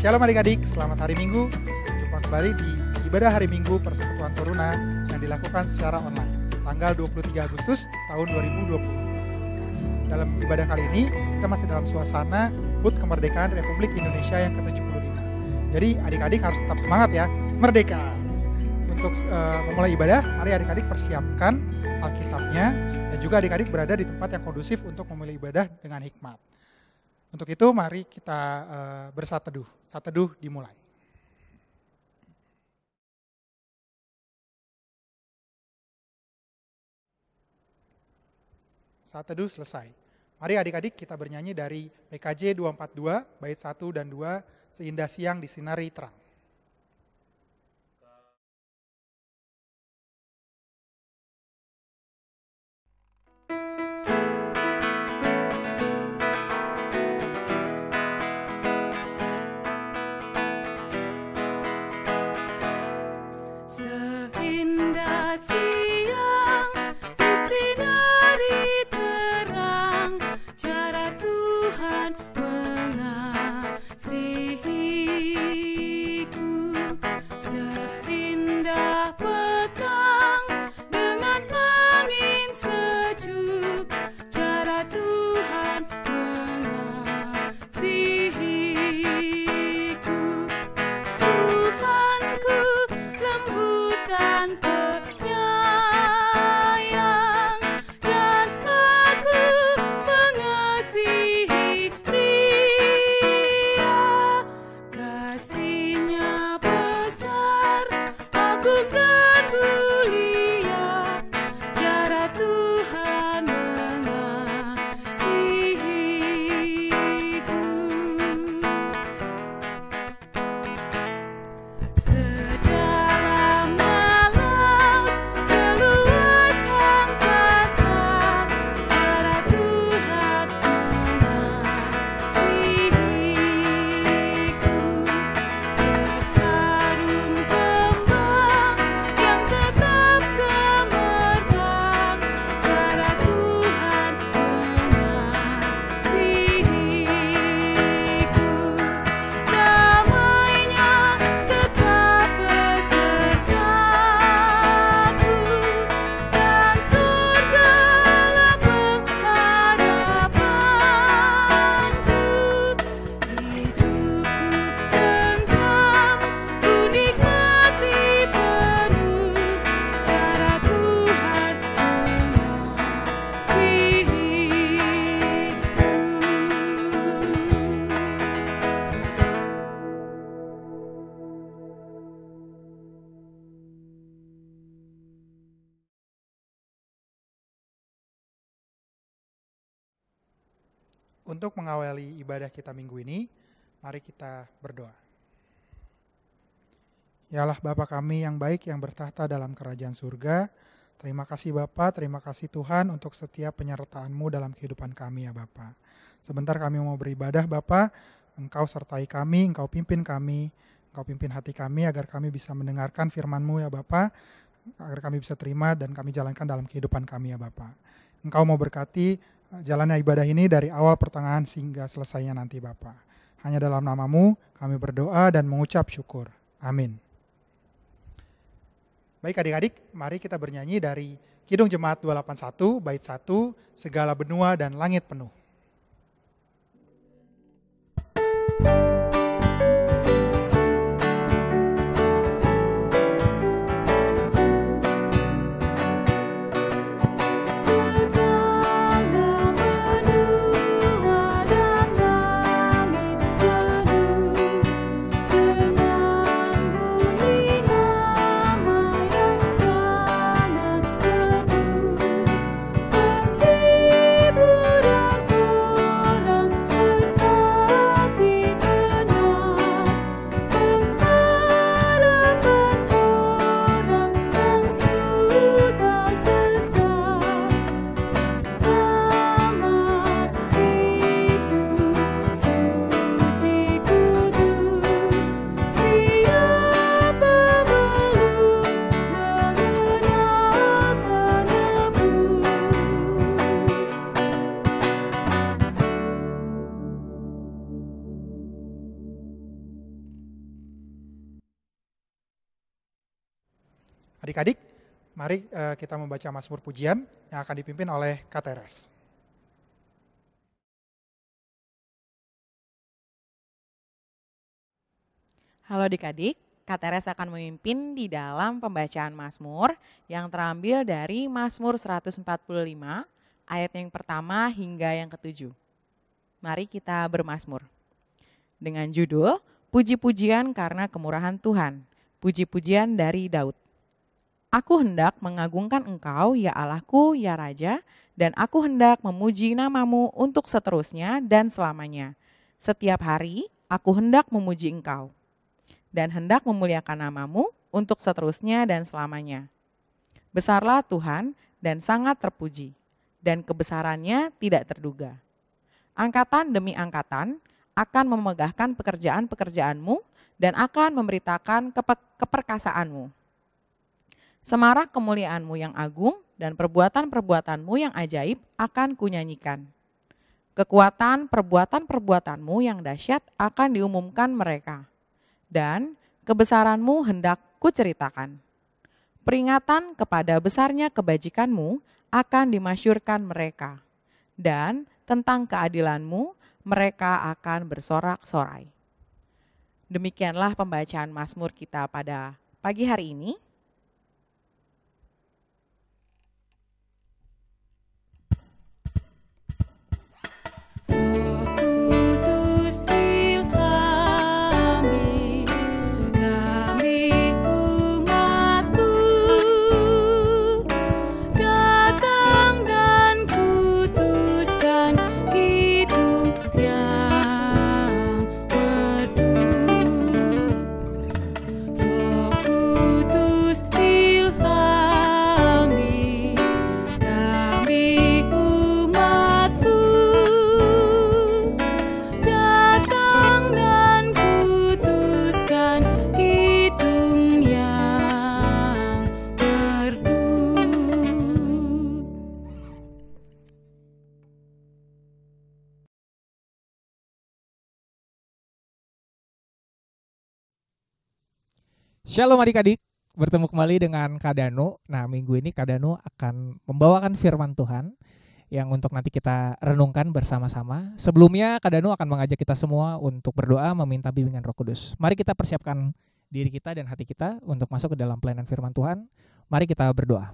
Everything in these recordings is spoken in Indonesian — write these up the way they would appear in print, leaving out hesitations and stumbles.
Shalom adik-adik, selamat hari Minggu. Jumpa kembali di Ibadah Hari Minggu Persekutuan Toruna yang dilakukan secara online, tanggal 23 Agustus tahun 2020. Dalam ibadah kali ini, kita masih dalam suasana HUT Kemerdekaan Republik Indonesia yang ke-75. Jadi adik-adik harus tetap semangat ya, merdeka! Untuk memulai ibadah, mari adik-adik persiapkan Alkitabnya dan juga adik-adik berada di tempat yang kondusif untuk memulai ibadah dengan hikmat. Untuk itu mari kita bersat teduh. Saat teduh dimulai. Saat teduh selesai. Mari adik-adik kita bernyanyi dari PKJ 242 bait 1 dan 2, Seindah Siang Disinari Terang. Untuk mengawali ibadah kita minggu ini, mari kita berdoa. Ya Allah Bapa kami yang baik yang bertahta dalam kerajaan surga, terima kasih Bapa, terima kasih Tuhan untuk setiap penyertaan-Mu dalam kehidupan kami ya Bapa. Sebentar kami mau beribadah Bapa, Engkau sertai kami, Engkau pimpin kami, Engkau pimpin hati kami agar kami bisa mendengarkan firman-Mu ya Bapa, agar kami bisa terima dan kami jalankan dalam kehidupan kami ya Bapa. Engkau mau berkati jalannya ibadah ini dari awal pertengahan hingga selesainya nanti Bapa. Hanya dalam nama-Mu kami berdoa dan mengucap syukur. Amin. Baik adik-adik, mari kita bernyanyi dari Kidung Jemaat 281 bait 1, Segala benua dan langit penuh. Hiburan Adik-adik, mari kita membaca Mazmur Pujian yang akan dipimpin oleh Kak Teres. Halo adik-adik, Kak Teres akan memimpin di dalam pembacaan Mazmur yang terambil dari Mazmur 145 ayat yang pertama hingga yang ketujuh. Mari kita bermazmur. Dengan judul, Puji-pujian karena kemurahan Tuhan, puji-pujian dari Daud. Aku hendak mengagungkan Engkau, ya Allahku, ya Raja, dan aku hendak memuji namamu untuk seterusnya dan selamanya. Setiap hari aku hendak memuji Engkau dan hendak memuliakan namamu untuk seterusnya dan selamanya. Besarlah Tuhan dan sangat terpuji, dan kebesarannya tidak terduga. Angkatan demi angkatan akan memegahkan pekerjaan-pekerjaanmu dan akan memberitakan keperkasaanmu. Semarak kemuliaanmu yang agung dan perbuatan-perbuatanmu yang ajaib akan kunyanyikan. Kekuatan perbuatan-perbuatanmu yang dahsyat akan diumumkan mereka. Dan kebesaranmu hendak kuceritakan. Peringatan kepada besarnya kebajikanmu akan dimasyurkan mereka. Dan tentang keadilanmu mereka akan bersorak-sorai. Demikianlah pembacaan Mazmur kita pada pagi hari ini. Shalom adik-adik, bertemu kembali dengan Kak Danu. Nah, minggu ini Kak Danu akan membawakan firman Tuhan yang untuk nanti kita renungkan bersama-sama. Sebelumnya Kak Danu akan mengajak kita semua untuk berdoa meminta bimbingan Roh Kudus. Mari kita persiapkan diri kita dan hati kita untuk masuk ke dalam pelayanan firman Tuhan. Mari kita berdoa.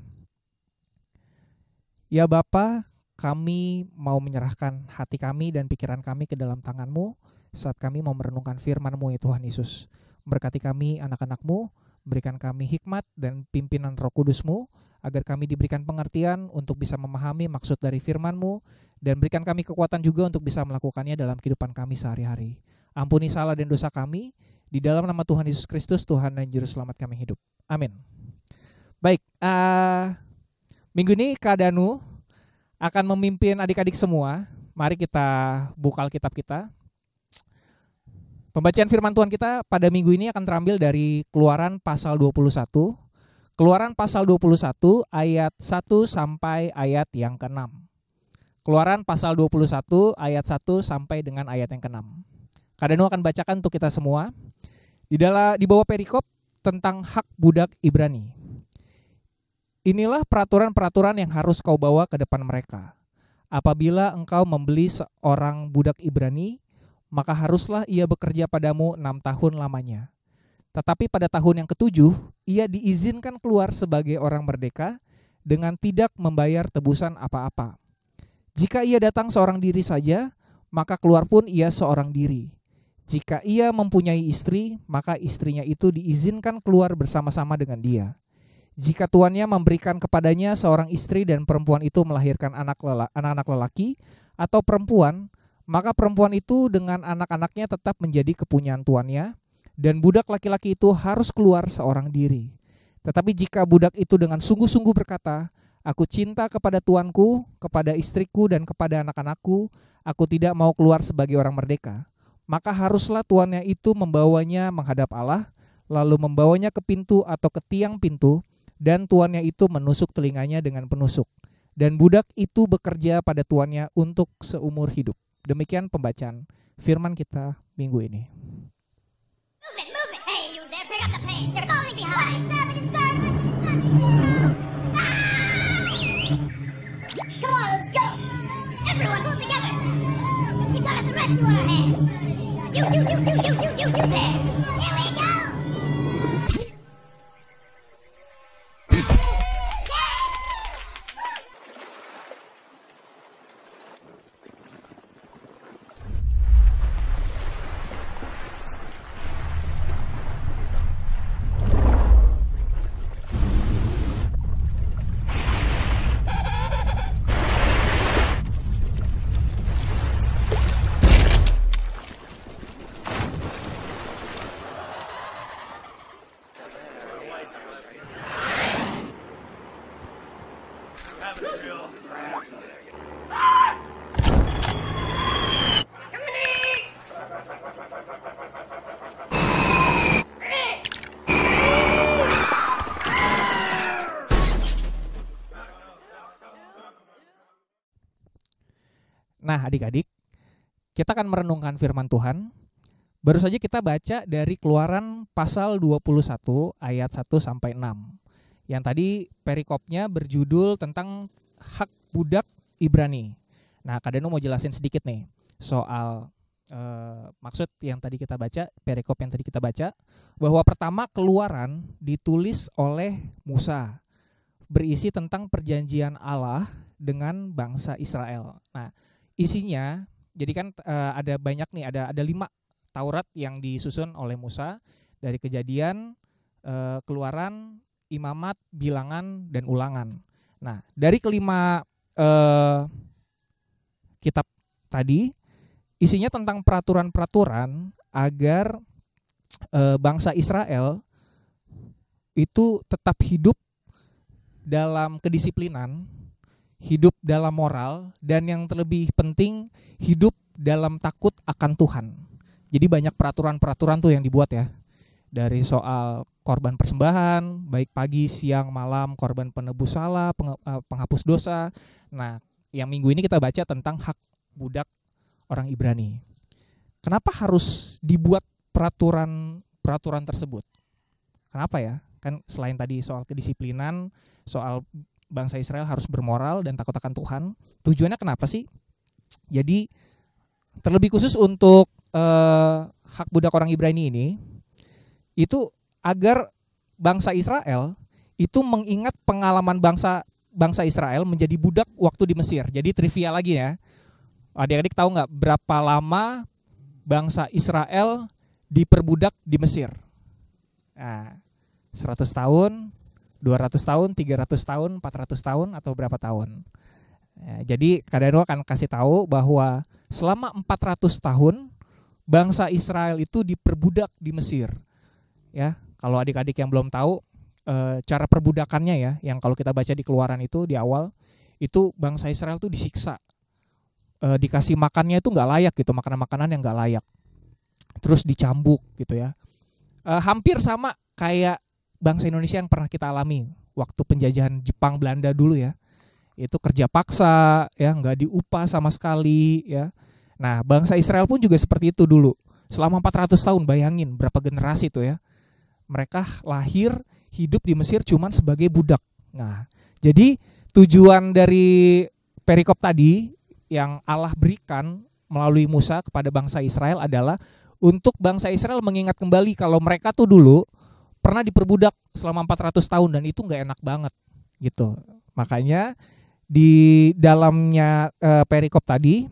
Ya Bapa, kami mau menyerahkan hati kami dan pikiran kami ke dalam tangan-Mu saat kami mau merenungkan firman-Mu ya Tuhan Yesus. Berkati kami anak-anak-Mu, berikan kami hikmat dan pimpinan Roh Kudus-Mu, agar kami diberikan pengertian untuk bisa memahami maksud dari firman-Mu, dan berikan kami kekuatan juga untuk bisa melakukannya dalam kehidupan kami sehari-hari. Ampuni salah dan dosa kami, di dalam nama Tuhan Yesus Kristus, Tuhan dan Juru Selamat kami hidup. Amin. Baik, minggu ini Kak Danu akan memimpin adik-adik semua. Mari kita buka Alkitab kita. Pembacaan firman Tuhan kita pada minggu ini akan terambil dari Keluaran pasal 21. Keluaran pasal 21 ayat 1 sampai ayat yang ke-6. Keluaran pasal 21 ayat 1 sampai dengan ayat yang ke-6. Kak Danu akan bacakan untuk kita semua. Di bawah perikop tentang hak budak Ibrani. Inilah peraturan-peraturan yang harus kau bawa ke depan mereka. Apabila engkau membeli seorang budak Ibrani, maka haruslah ia bekerja padamu 6 tahun lamanya. Tetapi pada tahun yang ke-7, ia diizinkan keluar sebagai orang merdeka dengan tidak membayar tebusan apa-apa. Jika ia datang seorang diri saja, maka keluar pun ia seorang diri. Jika ia mempunyai istri, maka istrinya itu diizinkan keluar bersama-sama dengan dia. Jika tuannya memberikan kepadanya seorang istri dan perempuan itu melahirkan anak-anak lelaki atau perempuan, maka perempuan itu dengan anak-anaknya tetap menjadi kepunyaan tuannya, dan budak laki-laki itu harus keluar seorang diri. Tetapi jika budak itu dengan sungguh-sungguh berkata, aku cinta kepada tuanku, kepada istriku, dan kepada anak-anakku, aku tidak mau keluar sebagai orang merdeka, maka haruslah tuannya itu membawanya menghadap Allah, lalu membawanya ke pintu atau ke tiang pintu, dan tuannya itu menusuk telinganya dengan penusuk. Dan budak itu bekerja pada tuannya untuk seumur hidup. Demikian pembacaan firman kita minggu ini. Move it. Hey, you there, pick up the pace. You're falling behind. Nah, adik-adik, kita akan merenungkan firman Tuhan. Baru saja kita baca dari Keluaran pasal 21 ayat 1 sampai 6. Yang tadi perikopnya berjudul tentang hak budak Ibrani. Nah, Kak Danu mau jelasin sedikit nih soal maksud yang tadi kita baca, perikop yang tadi kita baca, bahwa pertama Keluaran ditulis oleh Musa, berisi tentang perjanjian Allah dengan bangsa Israel. Nah, isinya, jadi kan ada banyak nih, ada 5 Taurat yang disusun oleh Musa, dari Kejadian, Keluaran, Imamat, Bilangan, dan Ulangan. Nah, dari kelima kitab tadi, isinya tentang peraturan-peraturan agar bangsa Israel itu tetap hidup dalam kedisiplinan, hidup dalam moral, dan yang terlebih penting hidup dalam takut akan Tuhan. Jadi banyak peraturan-peraturan tuh yang dibuat ya. Dari soal korban persembahan, baik pagi, siang, malam, korban penebus salah, penghapus dosa. Nah, yang minggu ini kita baca tentang hak budak orang Ibrani. Kenapa harus dibuat peraturan tersebut? Kenapa ya? Kan selain tadi soal kedisiplinan, soal bangsa Israel harus bermoral dan takut akan Tuhan. Tujuannya kenapa sih? Jadi terlebih khusus untuk hak budak orang Ibrani ini, itu agar bangsa Israel itu mengingat pengalaman bangsa Israel menjadi budak waktu di Mesir. Jadi trivia lagi ya. Adik-adik tahu nggak berapa lama bangsa Israel diperbudak di Mesir? Nah, 100 tahun, 200 tahun, 300 tahun, 400 tahun, atau berapa tahun? Ya, jadi Kak Danu akan kasih tahu bahwa selama 400 tahun bangsa Israel itu diperbudak di Mesir. Ya, kalau adik-adik yang belum tahu cara perbudakannya ya, yang kalau kita baca di Keluaran itu di awal, itu bangsa Israel tuh disiksa. Dikasih makannya itu nggak layak gitu, makanan-makanan yang nggak layak. Terus dicambuk gitu ya. Hampir sama kayak bangsa Indonesia yang pernah kita alami waktu penjajahan Jepang Belanda dulu ya. Itu kerja paksa ya, nggak diupah sama sekali ya. Nah, bangsa Israel pun juga seperti itu dulu. Selama 400 tahun, bayangin berapa generasi itu ya. Mereka lahir, hidup di Mesir cuman sebagai budak. Nah, jadi tujuan dari perikop tadi yang Allah berikan melalui Musa kepada bangsa Israel adalah untuk bangsa Israel mengingat kembali kalau mereka tuh dulu pernah diperbudak selama 400 tahun dan itu nggak enak banget gitu. Makanya di dalamnya perikop tadi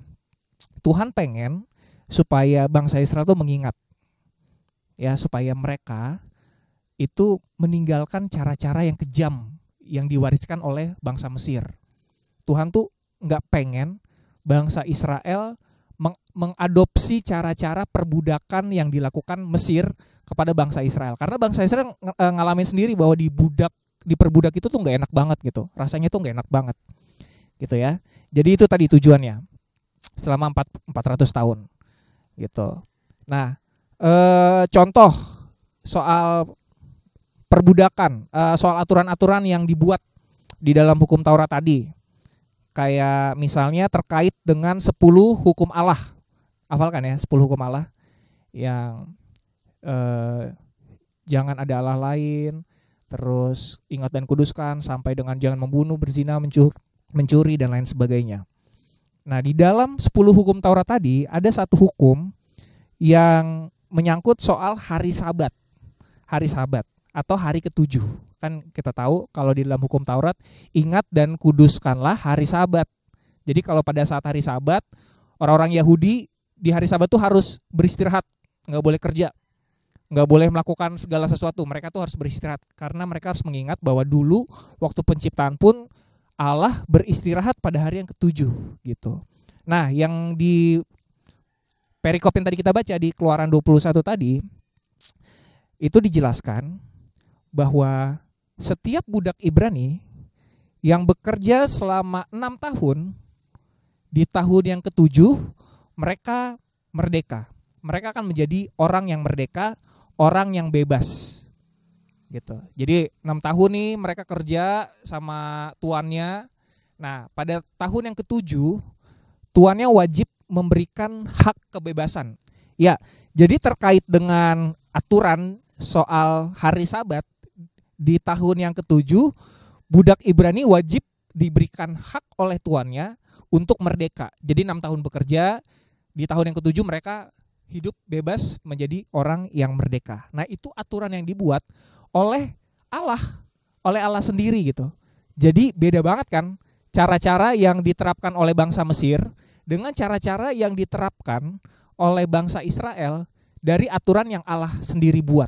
Tuhan pengen supaya bangsa Israel tuh mengingat ya, supaya mereka itu meninggalkan cara-cara yang kejam yang diwariskan oleh bangsa Mesir. Tuhan tuh nggak pengen bangsa Israel mengadopsi cara-cara perbudakan yang dilakukan Mesir kepada bangsa Israel. Karena bangsa Israel ngalamin sendiri bahwa diperbudak itu tuh nggak enak banget gitu. Rasanya tuh nggak enak banget gitu ya. Jadi itu tadi tujuannya selama 400 tahun gitu. Nah, contoh soal perbudakan, soal aturan-aturan yang dibuat di dalam hukum Taurat tadi. Kayak misalnya terkait dengan 10 hukum Allah. Hafalkan ya, 10 hukum Allah yang jangan ada Allah lain, terus ingat dan kuduskan, sampai dengan jangan membunuh, berzina, mencuri dan lain sebagainya. Nah, di dalam 10 hukum Taurat tadi ada satu hukum yang menyangkut soal hari Sabat. Hari Sabat atau hari ketujuh. Kan kita tahu kalau di dalam hukum Taurat, ingat dan kuduskanlah hari Sabat. Jadi kalau pada saat hari Sabat, orang-orang Yahudi di hari Sabat tuh harus beristirahat, nggak boleh kerja, nggak boleh melakukan segala sesuatu. Mereka tuh harus beristirahat karena mereka harus mengingat bahwa dulu waktu penciptaan pun Allah beristirahat pada hari yang ketujuh gitu. Nah, yang di perikop yang tadi kita baca di Keluaran 21 tadi, itu dijelaskan bahwa setiap budak Ibrani yang bekerja selama 6 tahun, di tahun yang ke-7 mereka merdeka. Mereka akan menjadi orang yang merdeka, orang yang bebas. Gitu. Jadi 6 tahun nih mereka kerja sama tuannya. Nah, pada tahun yang ke-7 tuannya wajib memberikan hak kebebasan. Ya, jadi terkait dengan aturan soal hari Sabat di tahun yang ke-7, budak Ibrani wajib diberikan hak oleh tuannya untuk merdeka. Jadi 6 tahun bekerja, di tahun yang ke-7 mereka hidup bebas menjadi orang yang merdeka. Nah, itu aturan yang dibuat oleh Allah sendiri gitu. Jadi beda banget kan cara-cara yang diterapkan oleh bangsa Mesir dengan cara-cara yang diterapkan oleh bangsa Israel dari aturan yang Allah sendiri buat.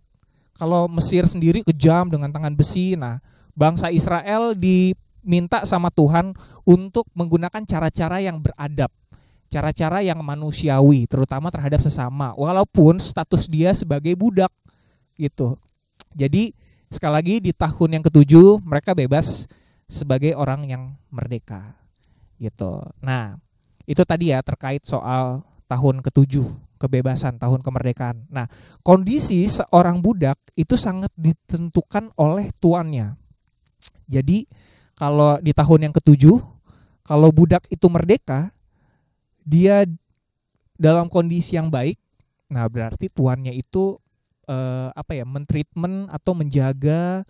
Kalau Mesir sendiri kejam dengan tangan besi, nah bangsa Israel diminta sama Tuhan untuk menggunakan cara-cara yang beradab, cara-cara yang manusiawi, terutama terhadap sesama, walaupun status dia sebagai budak gitu. Jadi sekali lagi di tahun yang ke-7 mereka bebas sebagai orang yang merdeka gitu. Nah, itu tadi ya terkait soal tahun ke-7, kebebasan, tahun kemerdekaan. Nah, kondisi seorang budak itu sangat ditentukan oleh tuannya. Jadi kalau di tahun yang ke-7, kalau budak itu merdeka, dia dalam kondisi yang baik, nah berarti tuannya itu mentreatment atau menjaga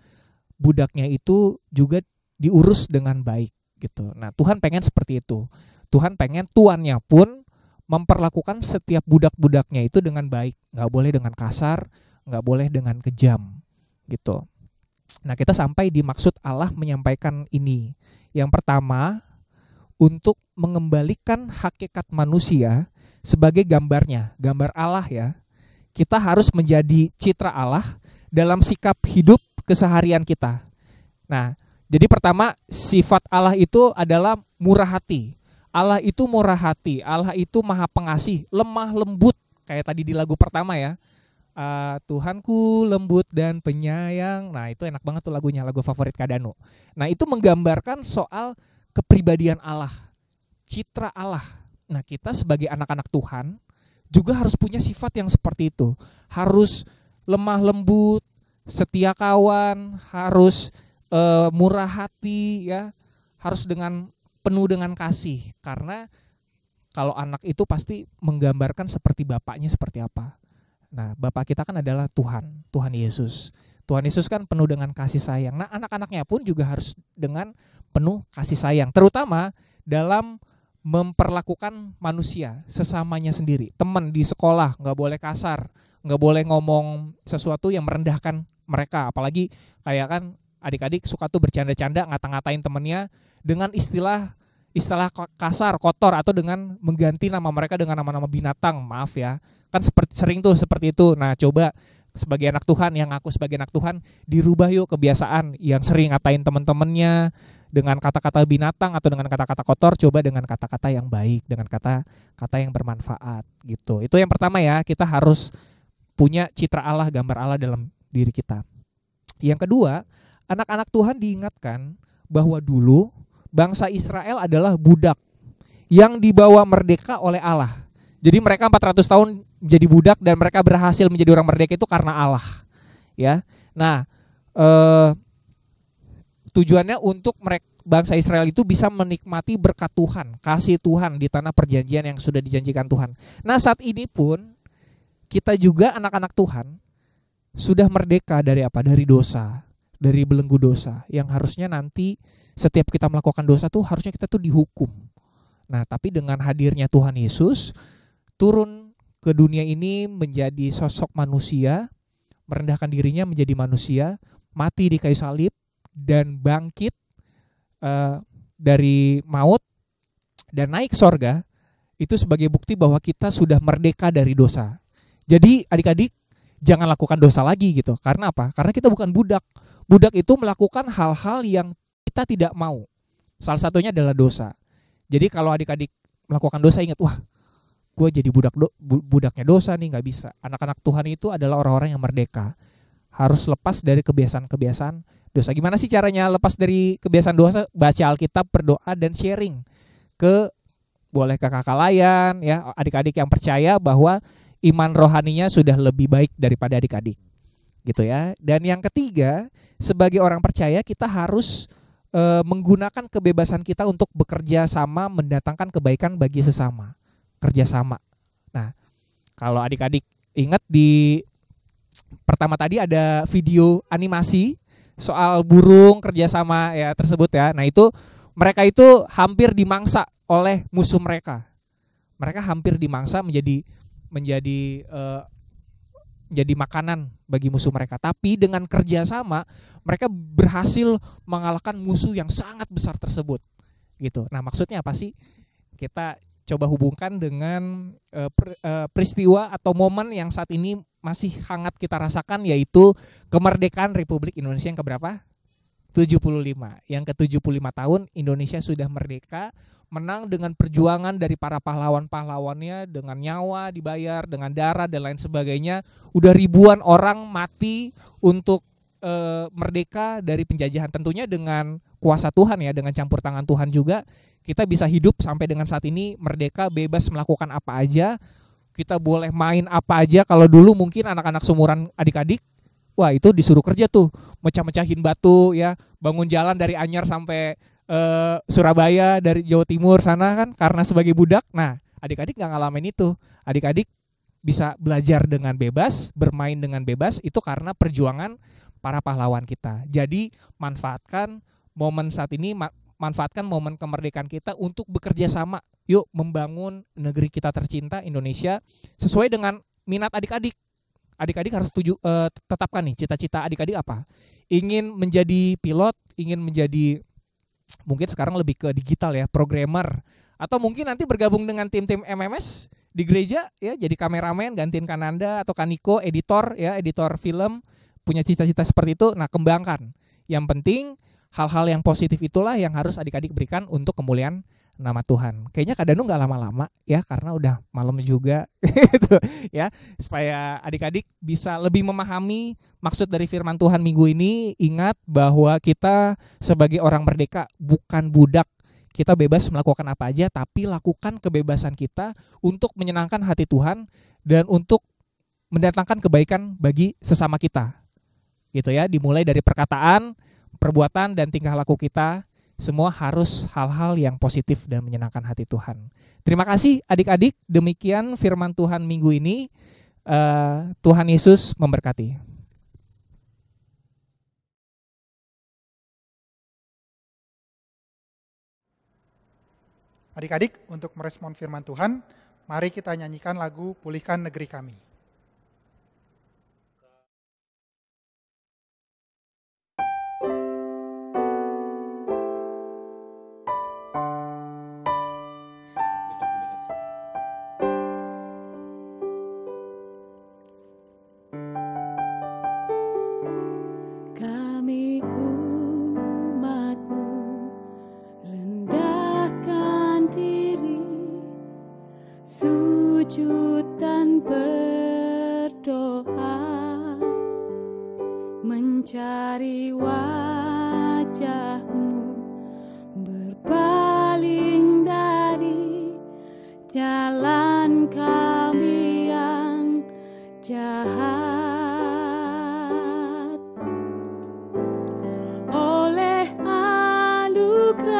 budaknya itu juga diurus dengan baik gitu. Nah, Tuhan pengen seperti itu. Tuhan pengen tuannya pun memperlakukan setiap budak-budaknya itu dengan baik, nggak boleh dengan kasar, nggak boleh dengan kejam gitu. Nah, kita sampai di maksud Allah menyampaikan ini. Yang pertama, untuk mengembalikan hakikat manusia sebagai gambarnya, gambar Allah ya. Kita harus menjadi citra Allah dalam sikap hidup keseharian kita. Nah, jadi pertama sifat Allah itu adalah murah hati. Allah itu murah hati, Allah itu maha pengasih, lemah lembut. Kayak tadi di lagu pertama ya. Tuhanku lembut dan penyayang. Nah, itu enak banget tuh lagunya, lagu favorit Kak Danu. Nah, itu menggambarkan soal kepribadian Allah, citra Allah. Nah, kita sebagai anak-anak Tuhan juga harus punya sifat yang seperti itu. Harus lemah lembut, setia kawan, harus murah hati ya. Harus penuh dengan kasih. Karena kalau anak itu pasti menggambarkan seperti bapaknya seperti apa. Nah, Bapak kita kan adalah Tuhan Yesus. Tuhan Yesus kan penuh dengan kasih sayang. Nah, anak-anaknya pun juga harus dengan penuh kasih sayang. Terutama dalam memperlakukan manusia, sesamanya sendiri. Teman di sekolah nggak boleh kasar, nggak boleh ngomong sesuatu yang merendahkan mereka. Apalagi kayak kan adik-adik suka tuh bercanda-canda ngata-ngatain temennya dengan istilah kasar, kotor, atau dengan mengganti nama mereka dengan nama-nama binatang. Maaf ya, kan sering tuh seperti itu. Nah, coba sebagai anak Tuhan, yang aku sebagai anak Tuhan, dirubah yuk kebiasaan yang sering ngatain teman-temannya dengan kata-kata binatang atau dengan kata-kata kotor, coba dengan kata-kata yang baik, dengan kata-kata yang bermanfaat gitu. Itu yang pertama ya, kita harus punya citra Allah, gambar Allah dalam diri kita. Yang kedua, anak-anak Tuhan diingatkan bahwa dulu bangsa Israel adalah budak yang dibawa merdeka oleh Allah. Jadi mereka 400 tahun menjadi budak dan mereka berhasil menjadi orang merdeka itu karena Allah. Ya. Nah, tujuannya untuk bangsa Israel itu bisa menikmati berkat Tuhan, kasih Tuhan di tanah perjanjian yang sudah dijanjikan Tuhan. Nah, saat ini pun kita juga anak-anak Tuhan sudah merdeka dari apa? Dari dosa, dari belenggu dosa yang harusnya nanti setiap kita melakukan dosa tuh harusnya kita tuh dihukum. Nah, tapi dengan hadirnya Tuhan Yesus turun ke dunia ini menjadi sosok manusia, merendahkan dirinya menjadi manusia, mati di kayu salib dan bangkit dari maut dan naik sorga, itu sebagai bukti bahwa kita sudah merdeka dari dosa. Jadi adik-adik jangan lakukan dosa lagi gitu. Karena apa? Karena kita bukan budak. Budak itu melakukan hal-hal yang kita tidak mau. Salah satunya adalah dosa. Jadi kalau adik-adik melakukan dosa, ingat, wah, gue jadi budaknya dosa nih, nggak bisa. Anak-anak Tuhan itu adalah orang-orang yang merdeka. Harus lepas dari kebiasaan-kebiasaan dosa. Gimana sih caranya lepas dari kebiasaan dosa? Baca Alkitab, berdoa, dan sharing boleh ke kakak layan, ya, adik-adik yang percaya bahwa iman rohaninya sudah lebih baik daripada adik-adik, gitu ya. Dan yang ketiga, sebagai orang percaya kita harus menggunakan kebebasan kita untuk bekerja sama mendatangkan kebaikan bagi sesama, kerjasama. Nah, kalau adik-adik ingat di pertama tadi ada video animasi soal burung kerjasama ya tersebut ya. Nah itu mereka itu hampir dimangsa oleh musuh mereka. Mereka hampir dimangsa menjadi makanan bagi musuh mereka. Tapi dengan kerjasama mereka berhasil mengalahkan musuh yang sangat besar tersebut. Gitu. Nah maksudnya apa sih? Kita coba hubungkan dengan peristiwa atau momen yang saat ini masih hangat kita rasakan, yaitu kemerdekaan Republik Indonesia yang keberapa? 75. Yang ke-75 tahun Indonesia sudah merdeka, menang dengan perjuangan dari para pahlawan-pahlawannya, dengan nyawa dibayar, dengan darah dan lain sebagainya. Udah ribuan orang mati untuk merdeka dari penjajahan, tentunya dengan kuasa Tuhan ya, dengan campur tangan Tuhan juga. Kita bisa hidup sampai dengan saat ini merdeka, bebas melakukan apa aja. Kita boleh main apa aja. Kalau dulu mungkin anak-anak seumuran adik-adik, wah itu disuruh kerja tuh, mecah-mecahin batu ya, bangun jalan dari Anyar sampai Surabaya, dari Jawa Timur sana kan, karena sebagai budak. Nah adik-adik gak ngalamin itu. Adik-adik bisa belajar dengan bebas, bermain dengan bebas, itu karena perjuangan para pahlawan kita. Jadi manfaatkan momen saat ini, manfaatkan momen kemerdekaan kita untuk bekerja sama. Yuk membangun negeri kita tercinta Indonesia sesuai dengan minat adik-adik. Adik-adik harus tetapkan nih cita-cita adik-adik apa. Ingin menjadi pilot, ingin menjadi, mungkin sekarang lebih ke digital ya, programmer, atau mungkin nanti bergabung dengan tim-tim MMS di gereja ya, jadi kameramen gantiin Kananda atau Kaniko, editor ya, editor film, punya cita-cita seperti itu. Nah kembangkan. Yang penting hal-hal yang positif itulah yang harus adik-adik berikan untuk kemuliaan nama Tuhan. Kayaknya Kak Danu gak lama-lama ya, karena udah malam juga gitu ya, supaya adik-adik bisa lebih memahami maksud dari firman Tuhan minggu ini. Ingat bahwa kita sebagai orang merdeka bukan budak. Kita bebas melakukan apa aja, tapi lakukan kebebasan kita untuk menyenangkan hati Tuhan dan untuk mendatangkan kebaikan bagi sesama kita. Gitu ya, dimulai dari perkataan, perbuatan, dan tingkah laku kita. Semua harus hal-hal yang positif dan menyenangkan hati Tuhan. Terima kasih adik-adik, demikian firman Tuhan minggu ini. Tuhan Yesus memberkati. Adik-adik, untuk merespon firman Tuhan, mari kita nyanyikan lagu Pulihkan Negeri Kami. Mencari wajah-Mu, berpaling dari jalan kami yang jahat. Oleh anugerah-Mu,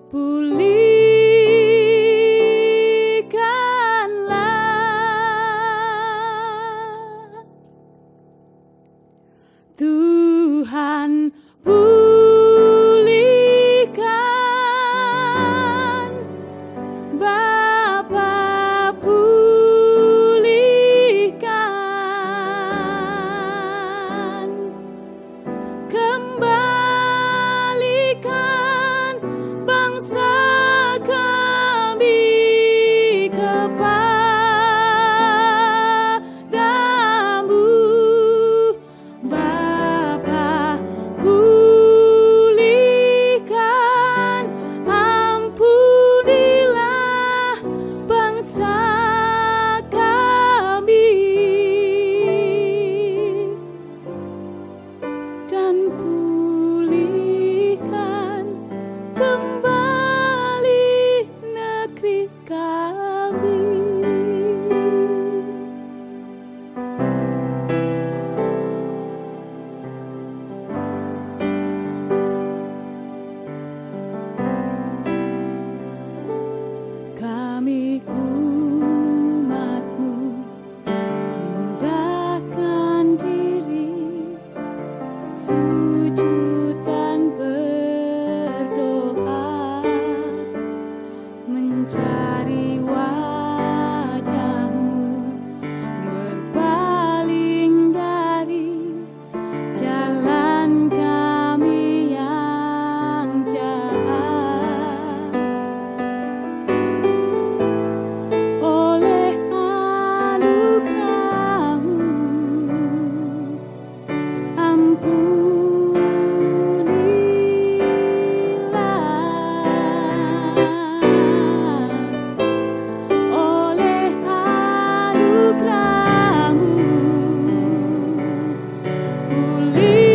pulihkanlah sujud dan berdoa, mencari wajah-Mu, berpaling dari jalan kami yang jahat. Oleh anugerah-Mu, ampunilah. Oleh anugerah-Mu, pulihkanlah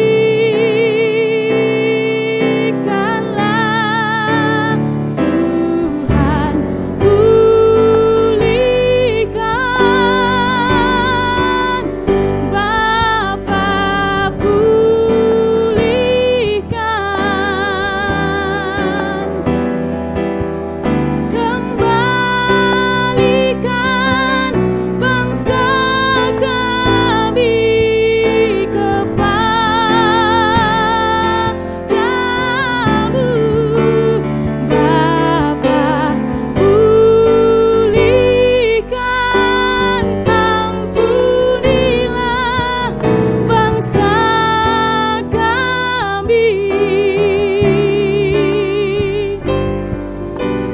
Tuhan, pulihkan Bapa, pulihkan, kembalikan bangsa kami kepadamu, Bapa, pulihkan, ampunilah bangsa kami,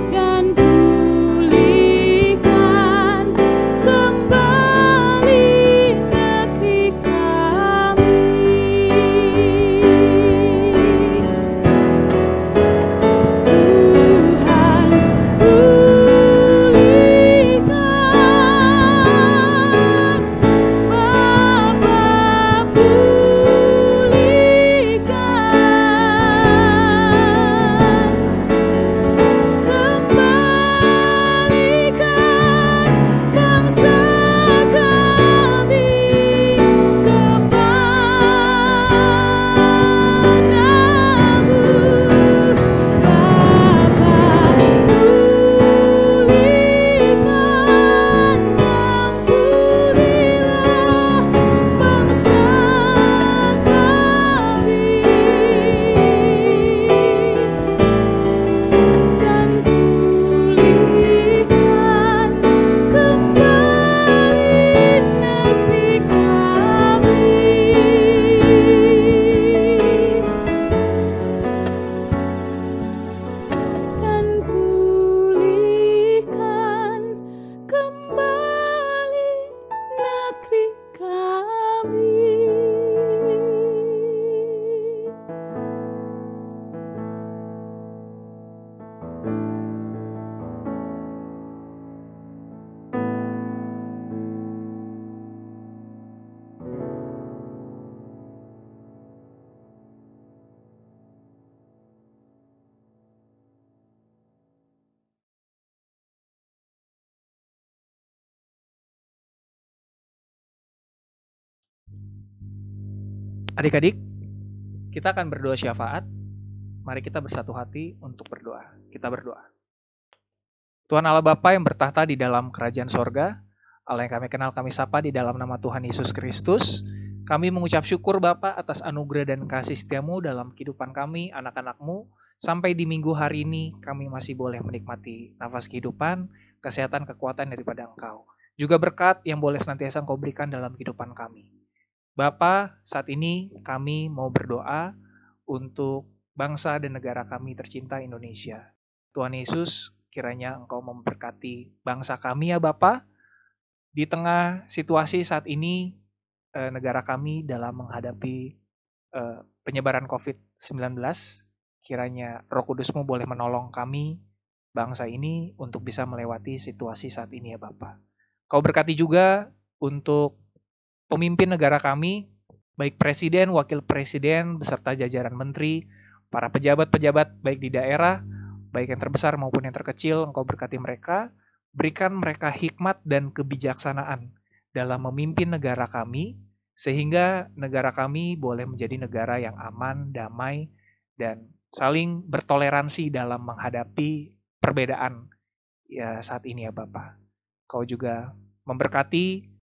dan pulihkan kembali negeri kami. Tuhan, pulihkan Bapa, pulihkan, kembalikan bangsa kami kepadamu, Bapa, pulihkan, ampunilah bangsa kami, dan pulihkan kembali negeri kami, dan pulihkan kembali negeri kami. Adik-adik, kita akan berdoa syafaat. Mari kita bersatu hati untuk berdoa. Kita berdoa. Tuhan Allah Bapa yang bertahta di dalam kerajaan sorga, Allah yang kami kenal, kami sapa di dalam nama Tuhan Yesus Kristus. Kami mengucap syukur Bapa atas anugerah dan kasih setia-Mu dalam kehidupan kami, anak-anak-Mu. Sampai di minggu hari ini, kami masih boleh menikmati nafas kehidupan, kesehatan, kekuatan daripada Engkau. Juga berkat yang boleh senantiasa Engkau berikan dalam kehidupan kami. Bapa, saat ini kami mau berdoa untuk bangsa dan negara kami tercinta Indonesia. Tuhan Yesus, kiranya Engkau memberkati bangsa kami ya Bapa. Di tengah situasi saat ini, negara kami dalam menghadapi penyebaran COVID-19, kiranya Roh Kudus-Mu boleh menolong kami, bangsa ini, untuk bisa melewati situasi saat ini ya Bapa. Kau berkati juga untuk pemimpin negara kami, baik presiden, wakil presiden, beserta jajaran menteri, para pejabat-pejabat baik di daerah, baik yang terbesar maupun yang terkecil, Engkau berkati mereka, berikan mereka hikmat dan kebijaksanaan dalam memimpin negara kami, sehingga negara kami boleh menjadi negara yang aman, damai, dan saling bertoleransi dalam menghadapi perbedaan ya saat ini ya Bapak. Kau juga memberkati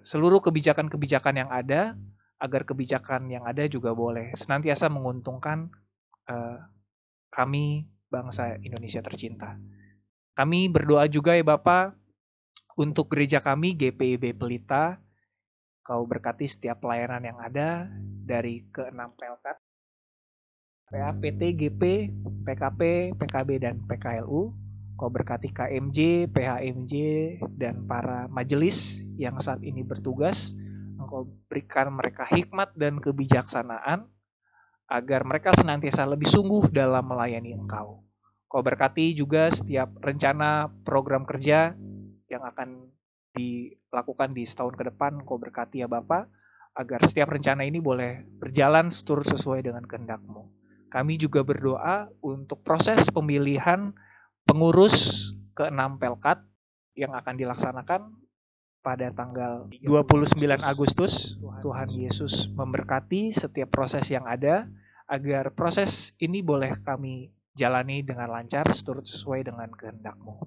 seluruh kebijakan-kebijakan yang ada, agar kebijakan yang ada juga boleh senantiasa menguntungkan kami bangsa Indonesia tercinta. Kami berdoa juga ya Bapak untuk gereja kami GPIB Pelita. Kau berkati setiap pelayanan yang ada dari ke-6 Pelkat, PA, PT, GP, PKP, PKB, dan PKLU. Kau berkati KMJ, PHMJ, dan para majelis yang saat ini bertugas. Engkau berikan mereka hikmat dan kebijaksanaan agar mereka senantiasa lebih sungguh dalam melayani Engkau. Kau berkati juga setiap rencana program kerja yang akan dilakukan di setahun ke depan. Kau berkati ya Bapak, agar setiap rencana ini boleh berjalan sesuai dengan kehendak-Mu. Kami juga berdoa untuk proses pemilihan pengurus ke-6 Pelkat yang akan dilaksanakan pada tanggal 29 Agustus. Tuhan Yesus memberkati setiap proses yang ada, agar proses ini boleh kami jalani dengan lancar sesuai dengan kehendak-Mu.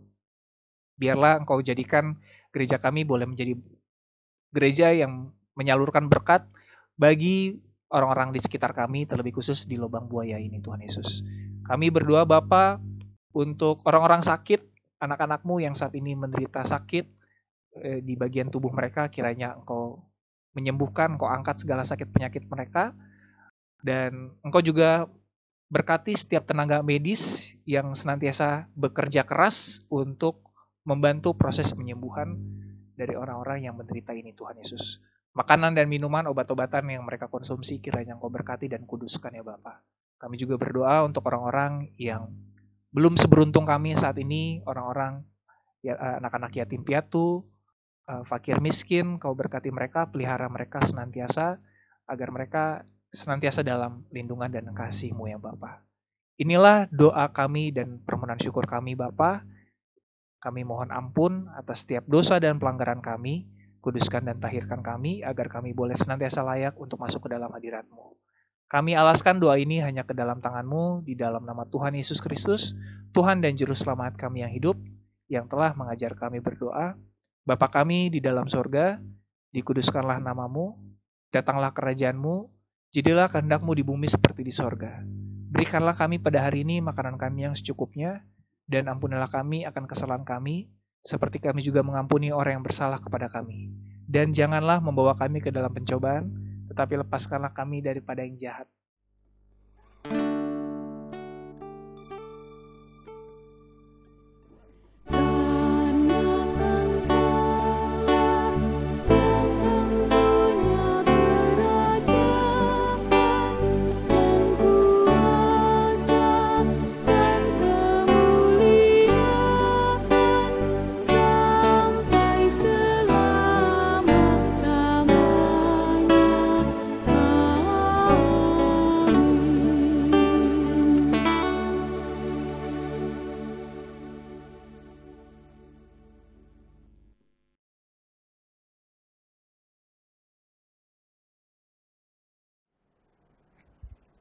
Biarlah Engkau jadikan gereja kami boleh menjadi gereja yang menyalurkan berkat bagi orang-orang di sekitar kami, terlebih khusus di lubang buaya ini, Tuhan Yesus. Kami berdoa Bapa untuk orang-orang sakit, anak-anak-Mu yang saat ini menderita sakit di bagian tubuh mereka, kiranya Engkau menyembuhkan, Engkau angkat segala sakit penyakit mereka, dan Engkau juga berkati setiap tenaga medis yang senantiasa bekerja keras untuk membantu proses penyembuhan dari orang-orang yang menderita ini, Tuhan Yesus. Makanan dan minuman, obat-obatan yang mereka konsumsi, kiranya Engkau berkati dan kuduskan ya Bapa. Kami juga berdoa untuk orang-orang yang belum seberuntung kami saat ini, orang-orang anak-anak yatim piatu, fakir miskin. Kau berkati mereka, pelihara mereka senantiasa, agar mereka senantiasa dalam lindungan dan kasih-Mu ya Bapa. Inilah doa kami dan permohonan syukur kami Bapa. Kami mohon ampun atas setiap dosa dan pelanggaran kami. Kuduskan dan tahirkan kami, agar kami boleh senantiasa layak untuk masuk ke dalam hadirat-Mu. Kami alaskan doa ini hanya ke dalam tangan-Mu, di dalam nama Tuhan Yesus Kristus, Tuhan dan Juru Selamat kami yang hidup, yang telah mengajar kami berdoa. Bapa kami di dalam sorga, dikuduskanlah nama-Mu, datanglah kerajaan-Mu, jadilah kehendak-Mu di bumi seperti di sorga. Berikanlah kami pada hari ini makanan kami yang secukupnya, dan ampunilah kami akan kesalahan kami, seperti kami juga mengampuni orang yang bersalah kepada kami. Dan janganlah membawa kami ke dalam pencobaan, tetapi lepaskanlah kami daripada yang jahat.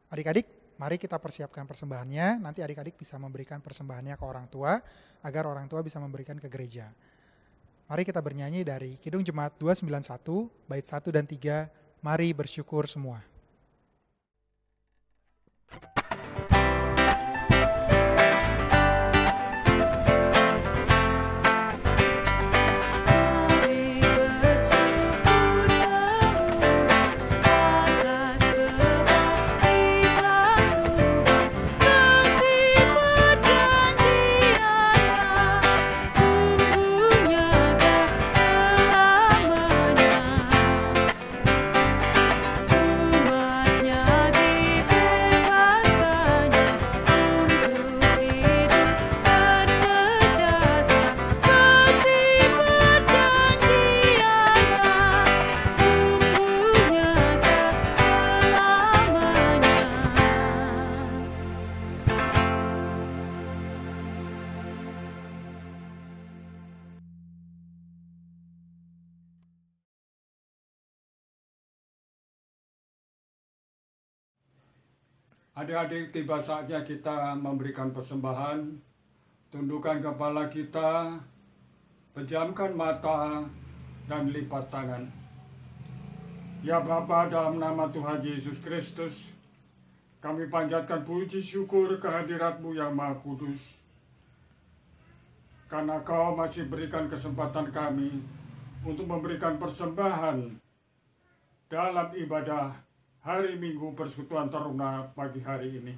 Adik-adik, mari kita persiapkan persembahannya. Nanti adik-adik bisa memberikan persembahannya ke orang tua, agar orang tua bisa memberikan ke gereja. Mari kita bernyanyi dari Kidung Jemaat 291, bait 1 dan 3, mari bersyukur semua. Adik-adik, tiba saatnya kita memberikan persembahan. Tundukkan kepala kita, pejamkan mata, dan lipat tangan. Ya Bapa, dalam nama Tuhan Yesus Kristus, kami panjatkan puji syukur kehadirat-Mu yang Maha Kudus. Karena Kau masih berikan kesempatan kami untuk memberikan persembahan dalam ibadah hari Minggu Persekutuan Taruna pagi hari ini.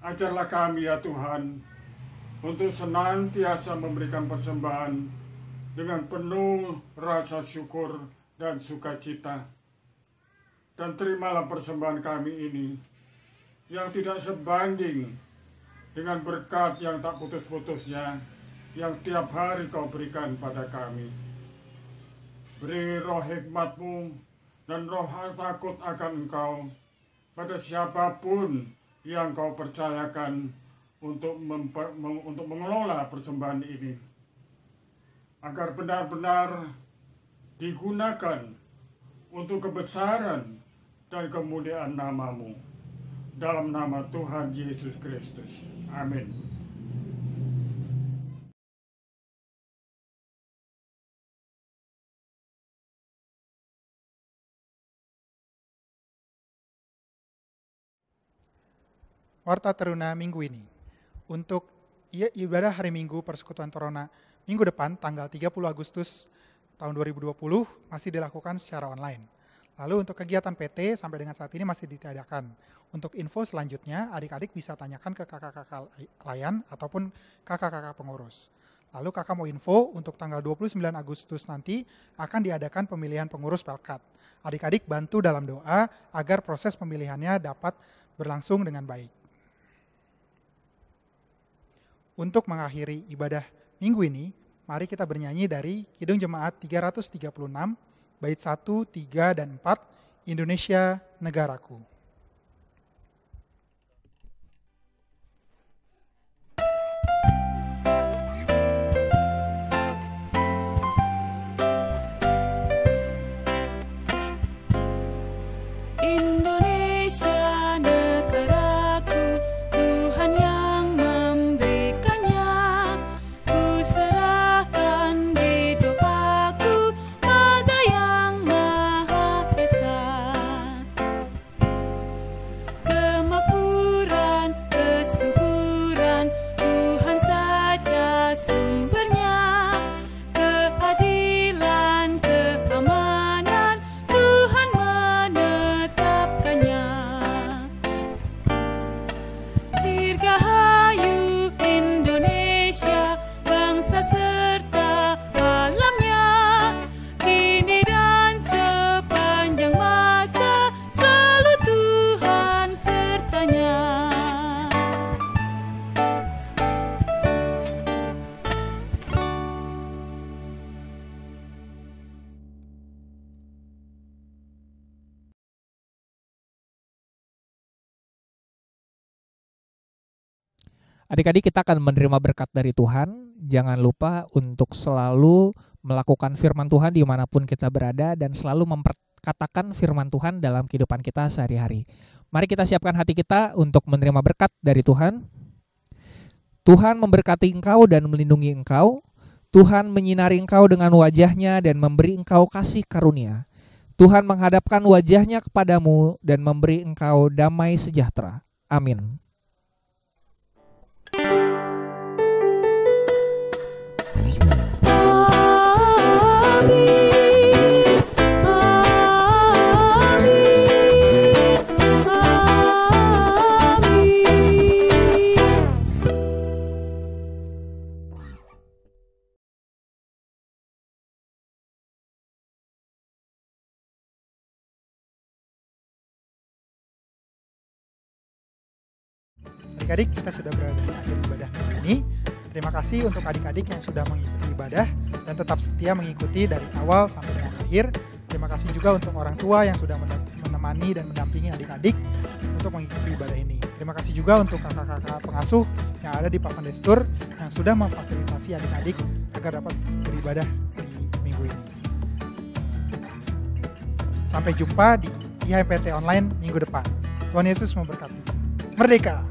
Ajarlah kami ya Tuhan, untuk senantiasa memberikan persembahan dengan penuh rasa syukur dan sukacita. Dan terimalah persembahan kami ini yang tidak sebanding dengan berkat yang tak putus-putusnya yang tiap hari Kau berikan pada kami. Beri roh hikmat-Mu dan roh takut akan Engkau pada siapapun yang Kau percayakan untuk mengelola persembahan ini, agar benar-benar digunakan untuk kebesaran dan kemuliaan nama-Mu. Dalam nama Tuhan Yesus Kristus. Amin. Warta Teruna minggu ini. Untuk ibadah hari Minggu Persekutuan Taruna minggu depan tanggal 30 Agustus tahun 2020 masih dilakukan secara online. Lalu untuk kegiatan PT sampai dengan saat ini masih ditiadakan. Untuk info selanjutnya, adik-adik bisa tanyakan ke kakak-kakak layan ataupun kakak-kakak pengurus. Lalu kakak mau info untuk tanggal 29 Agustus nanti akan diadakan pemilihan pengurus Pelkat. Adik-adik bantu dalam doa agar proses pemilihannya dapat berlangsung dengan baik. Untuk mengakhiri ibadah minggu ini, mari kita bernyanyi dari Kidung Jemaat 336, bait 1, 3, dan 4, Indonesia Negaraku. Indonesia negaraku, Tuhan yang memberikannya, ku serahkan hidup aku pada Yang Maha Esa. Kemakmuran, kesuburan, Tuhan saja sumbernya, keadilan, keamanan, Tuhan menetapkannya. Dirgahayu Indonesia, bangsa serta alamnya, kini dan sepanjang masa selalu Tuhan sertanya. Adik-adik, kita akan menerima berkat dari Tuhan. Jangan lupa untuk selalu melakukan firman Tuhan dimanapun kita berada dan selalu memperkatakan firman Tuhan dalam kehidupan kita sehari-hari. Mari kita siapkan hati kita untuk menerima berkat dari Tuhan. Tuhan memberkati engkau dan melindungi engkau. Tuhan menyinari engkau dengan wajahnya dan memberi engkau kasih karunia. Tuhan menghadapkan wajahnya kepadamu dan memberi engkau damai sejahtera. Amin. Adik-adik, kita sudah berada di akhir ibadah minggu ini. Terima kasih untuk adik-adik yang sudah mengikuti ibadah dan tetap setia mengikuti dari awal sampai dengan akhir. Terima kasih juga untuk orang tua yang sudah menemani dan mendampingi adik-adik untuk mengikuti ibadah ini. Terima kasih juga untuk kakak-kakak pengasuh yang ada di Papandestur yang sudah memfasilitasi adik-adik agar dapat beribadah di minggu ini. Sampai jumpa di IHMPT Online minggu depan. Tuhan Yesus memberkati. Merdeka!